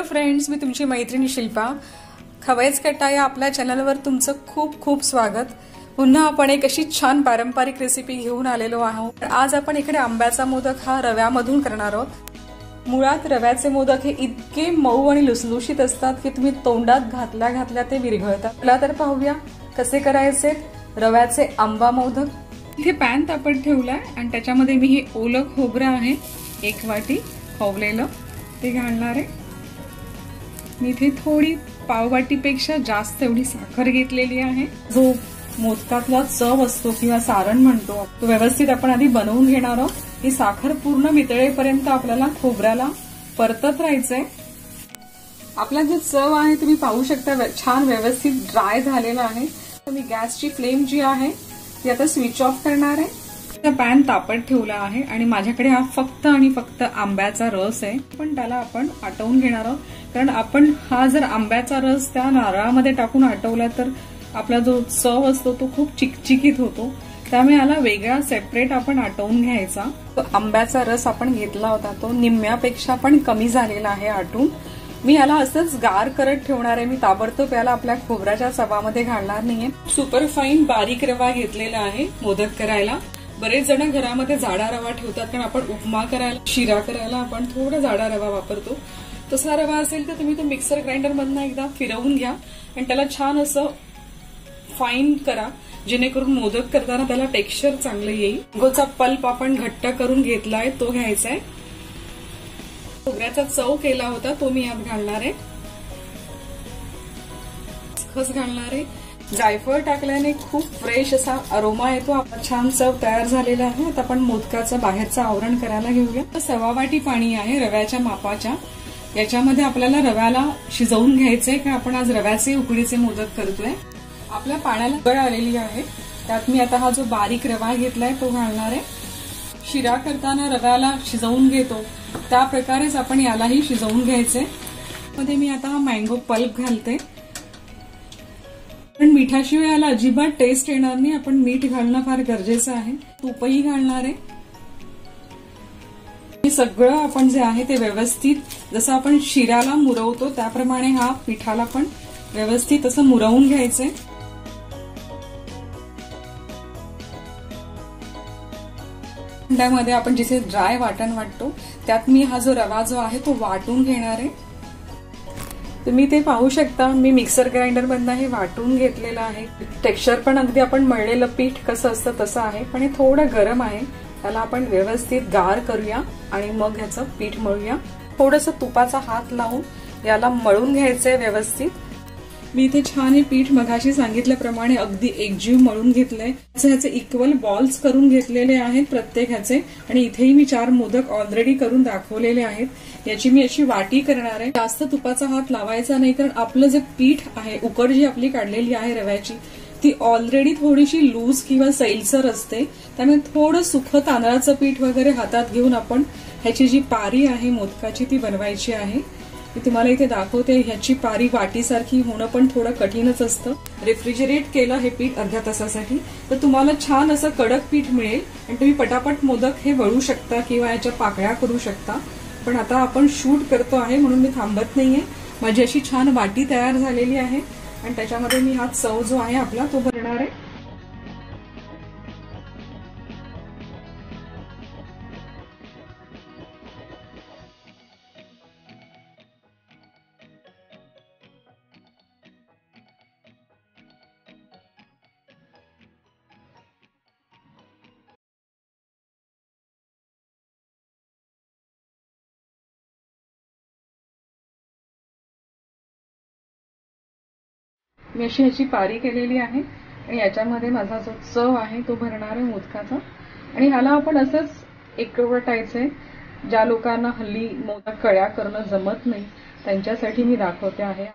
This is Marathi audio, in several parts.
फ्रेंड्स, मी तुमची मैत्रिणी शिल्पा. खवैज कट्टा या आपल्या चॅनलवर तुमचं खूप खूप स्वागत. पुन्हा आपण एक अशी छान पारंपरिक रेसिपी घेऊन आलेलो आहोत. आज आपण इकडे आंब्याचा मोदक हा रव्यामधून करणार आहोत. मुळात रव्याचे मोदक हे इतके मऊ आणि लुसलुशीत असतात की तुम्ही तोंडात घातल्या घातल्या ते विरघळतात. चला तर पाहूया कसे करायचे रव्याचे आंबा मोदक. इथे पॅन तापत ठेवलाय आणि त्याच्यामध्ये मी हे ओलं खोबरं आहे 1 वाटी खोवलेलं ते घालणार आहे. मी इथे थोडी पाववाटीपेक्षा जास्त एवढी साखर घेतलेली आहे. जो मोदकातला चव असतो किंवा सारण म्हणतो तो व्यवस्थित आपण आधी बनवून घेणार आहोत. ही साखर पूर्ण वितळेपर्यंत आपल्याला खोबऱ्याला परतत राहायचंय. आपला जो चव आहे तुम्ही पाहू शकता छान व्यवस्थित ड्राय झालेला आहे. मी गॅसची फ्लेम जी आहे ती आता स्विच ऑफ करणार आहे. पॅन तापत ठेवला आहे आणि माझ्याकडे हा फक्त आणि फक्त आंब्याचा रस आहे. पण त्याला आपण आटवून घेणार आहोत, कारण आपण हा जर आंब्याचा रस त्या नारळामध्ये टाकून आटवला तर आपला जो चव असतो तो खूप चिकचिकीत होतो. त्यामुळे याला वेगळा सेपरेट आपण आटवून घ्यायचा. तो आंब्याचा रस आपण घेतला होता तो निम्म्यापेक्षा पण कमी झालेला आहे आटून. मी याला असंच गार करत ठेवणार आहे. मी ताबडतोब याला आपल्या खोबऱ्याच्या चवामध्ये घालणार नाहीये. सुपर फाईन बारीक रवा घेतलेला आहे मोदक करायला. बरेच जण घरामध्ये जाडा रवा ठेवतात, कारण आपण उपमा करायला शिरा करायला आपण थोडा जाडा रवा वापरतो. तसा रवा असेल तर तुम्ही तो मिक्सर ग्राइंडर मधून एकदा फिरवून घ्या आणि त्याला छान असं फाईन करा, जेणेकरून मोदक करताना त्याला टेक्स्चर चांगलं येईल. गोचा पल्प आपण घट्ट करून घेतलाय तो घ्यायचा आहे. खोबऱ्याचा चव केला होता तो मी यात घालणार आहे. खस घालणार आहे. जायफळ टाकल्याने खूप फ्रेश असा अरोमा येतो. आपला छान चव तयार झालेला आहे. आता आपण मोदकाचं बाहेरचं आवरण करायला घेऊया. 1.25 वाटी पाणी आहे रव्याच्या मापाच्या. याच्यामध्ये आपल्याला रव्याला शिजवून घ्यायचंय, कारण आपण आज रव्याचे उकडीचे मोदक करतोय. आपल्या पाण्याला उकळ आलेली आहे. त्यात मी आता हा जो बारीक रवा घेतलाय तो घालणार आहे. शिरा करताना रव्याला शिजवून घेतो त्या प्रकारेच आपण यालाही शिजवून घ्यायचंय. मध्ये मी आता हा मँगो पल्प घालते. पण मिठाशिवाय याला अजिबात टेस्ट येणार नाही. आपण मीठ घालणं फार गरजेचं आहे. तूपही घालणार आहे. हे सगळं आपण जे आहे ते व्यवस्थित जसं आपण शिऱ्याला मुरवतो त्याप्रमाणे हा पिठाला पण व्यवस्थित असं मुरवून घ्यायचंय. त्यामध्ये आपण जिथे ड्राय वाटण वाटतो त्यात मी हा जो रवा जो आहे तो वाटून घेणार आहे. तुम्ही ते पाहू शकता. मी मिक्सर ग्राइंडर मधनं हे वाटून घेतलेलं आहे. टेक्स्चर पण अगदी आपण मळलेलं पीठ कसं असतं तसं आहे, पण हे थोडं गरम आहे. त्याला आपण व्यवस्थित गार करूया आणि मग ह्याचं पीठ मळूया. थोडंसं तुपाचा हात लावून याला मळून घ्यायचंय व्यवस्थित. मी इथे छान हे पीठ मगाशी सांगितल्याप्रमाणे अगदी एकजीव मळून घेतलंय. ह्याचे इक्वल बॉल्स करून घेतलेले आहेत प्रत्येक ह्याचे. आणि इथेही मी 4 मोदक ऑलरेडी करून दाखवलेले आहेत. याची मी अशी वाटी करणार आहे. जास्त तुपाचा हात लावायचा नाही, कारण आपलं जे पीठ आहे उकड जी आपली काढलेली आहे रव्याची ती ऑलरेडी थोडीशी लूज किंवा सैलसर असते. त्यामुळे थोडं सुखं तांदळाचं पीठ वगैरे हातात घेऊन आपण ह्याची जी पारी आहे मोदकाची ती बनवायची आहे. मी तुम्हाला इथे दाखवते. ह्याची पारी वाटीसारखी होणं पण थोडं कठीणच असतं. रेफ्रिजरेट केलं हे पीठ अर्ध्या तासासाठी तर तुम्हाला छान असं कडक पीठ मिळेल आणि तुम्ही पटापट मोदक हे वळू शकता किंवा याच्या पाकळ्या करू शकता. पण आता आपण शूट करतो आहे म्हणून मी थांबत नाहीये. माझी अशी छान वाटी तयार झालेली आहे आणि त्याच्यामध्ये मी हा चव जो आहे आपला तो भरणार आहे. मी अशी ह्याची पारी केलेली आहे आणि याच्यामध्ये माझा जो चव आहे तो भरणार आहे मोदकाचा. आणि ह्याला आपण असंच एकवटायचंय. ज्या लोकांना हल्ली मोदक कळ्या करणं जमत नाही त्यांच्यासाठी मी दाखवते आहे.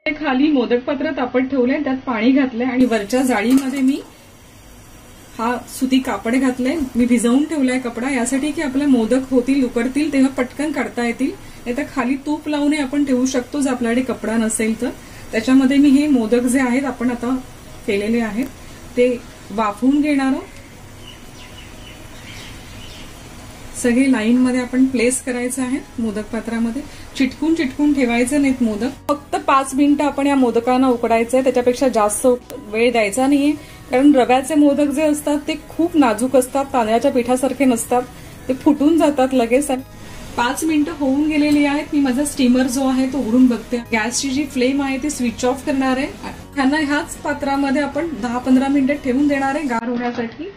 खाली मोदक पात्र तापत ठेवलंय, त्यात पाणी घातलंय आणि वरच्या जाळीमध्ये मी हा सुती कापड घातलंय, मी भिजवून ठेवलाय कपडा यासाठी की आपले मोदक होतील उकडतील तेव्हा पटकन काढता येतील. नाहीतर खाली तूप लावून आपण ठेवू शकतो जर आपल्याकडे कपडा नसेल तर. त्याच्यामध्ये मी हे मोदक जे आहेत आपण आता केलेले आहेत ते वाफवून घेणार आहोत. सगळे लाईन मध्ये आपण प्लेस करायचे आहेत मोदक पात्रामध्ये. चिटकून चिटकून ठेवायचे नाहीत मोदक. फक्त 5 मिनिटं आपण या मोदकांना उकडायचंय, त्याच्यापेक्षा जास्त वेळ द्यायचा नाहीये. कारण रव्याचे मोदक जे असतात ते खूप नाजूक असतात, तांदळाच्या पिठासारखे नसतात, ते फुटून जातात लगेच. 5 मिनिटं होऊन गेलेली आहेत. मी माझा स्टीमर जो आहे तो उघडून बघते. गॅसची जी फ्लेम आहे ती स्विच ऑफ करणार आहे. ह्यांना ह्याच पात्रामध्ये आपण 10-15 मिनिटं ठेवून देणार आहे गार होण्यासाठी.